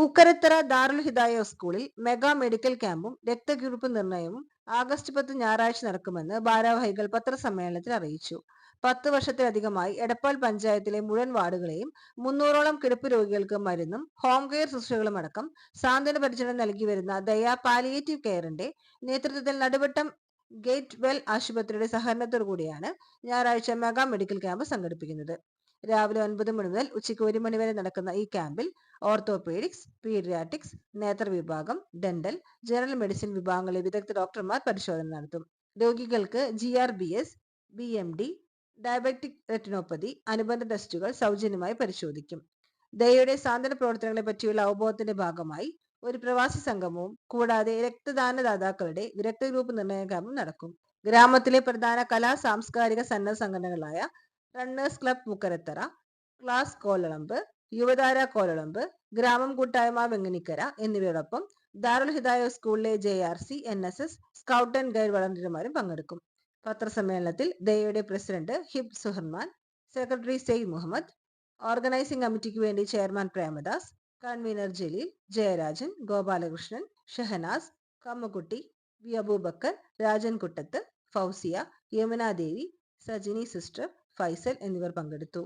പൂക്കരത്തറ ദാറുൽ ഹിദായ സ്കൂളിൽ mega medical ക്യാമ്പും രക്തഗ്രൂപ്പ് നിർണയവും August 10 ഞായറാഴ്ച നടക്കുമെന്ന് ഭാരവാഹികൾ പത്രസമ്മേളനത്തിൽ അറിയിച്ചു. 10 വർഷത്തിലധികമായി എടപ്പാൾ പഞ്ചായത്തിലെ മുഴുവൻ വാർഡുകളെയും 300ഓളം കിടപ്പ് രോഗികൾക്ക് മരുന്നും ഹോം കെയർ ശുശ്രൂഷകളും അടക്കം സാന്ത്വന പരിചരണം നൽകി വരുന്ന ദയ പാലിയേറ്റീവ് കെയറിന്റെ നേതൃത്വത്തിൽ നടുവട്ടം ഗേറ്റ് വെൽ ആശുപത്രിയുടെ സഹകരണത്തോടു കൂടിയാണ് ഞായറാഴ്ച മെഗാ മെഡിക്കൽ ക്യാമ്പ് സംഘടിപ്പിക്കുന്നത്. രാവിലെ 9 മണി മുതൽ ഉച്ചയ്ക്ക് 1 മണി വരെ നടക്കുന്ന ഈ ക്യാമ്പിൽ ഓർത്തോപീഡിക്സ്, പീഡിയാട്രിക്സ്, നേത്ര വിഭാഗം, ഡെന്റൽ, ജനറൽ മെഡിസിൻ വിഭാഗങ്ങളിലെ വിദഗ്ധ ഡോക്ടർമാർ പരിശോധന നടത്തും. രോഗികൾക്ക് GRBS, BMD, ഡയബറ്റിക് റെറ്റിനോപ്പതി അനുബന്ധ ടെസ്റ്റുകൾ സൗജന്യമായി പരിശോധിക്കും. ദയയുടെ സാന്ത്വന പ്രവർത്തനങ്ങളെ പറ്റിയുള്ള അവബോധത്തിന്റെ ഭാഗമായി ഒരു പ്രവാസി സംഗമവും കൂടാതെ രക്തദാനദാതാക്കളുടെ വിരക്ത ഗ്രൂപ്പ് നിർണയ ക്യാമ്പും നടക്കും. ഗ്രാമത്തിലെ പ്രധാന കലാ സാംസ്കാരിക സന്നദ്ധ സംഘടനകളായ runners club Pookkarathara, class Kolalamb, Yuvathara Kolalamb, ഗ്രാമം കൂട്ടായ്മ വെങ്ങനിക്കര എന്നിവയോടൊപ്പം ദാറുൽ ഹിദായ സ്കൂളിലെ JRC, NSS, scout and guide വളണ്ടിയർമാരും പങ്കെടുക്കും. പത്രസമ്മേളനത്തിൽ ദയയുടെ president Hib Suharman, secretary Sayed Muhammad, organising കമ്മിറ്റിക്ക് വേണ്ടി chairman Premadas, convener Jaleel, Jayarajan, Gopalakrishnan, Shahanas, Kammukutty, V Aboobacker, Rajan Kuttath, Fousiya, Yamuna Devi, Sajini sister, Faisal എന്നിവർ പങ്കെടുത്തു.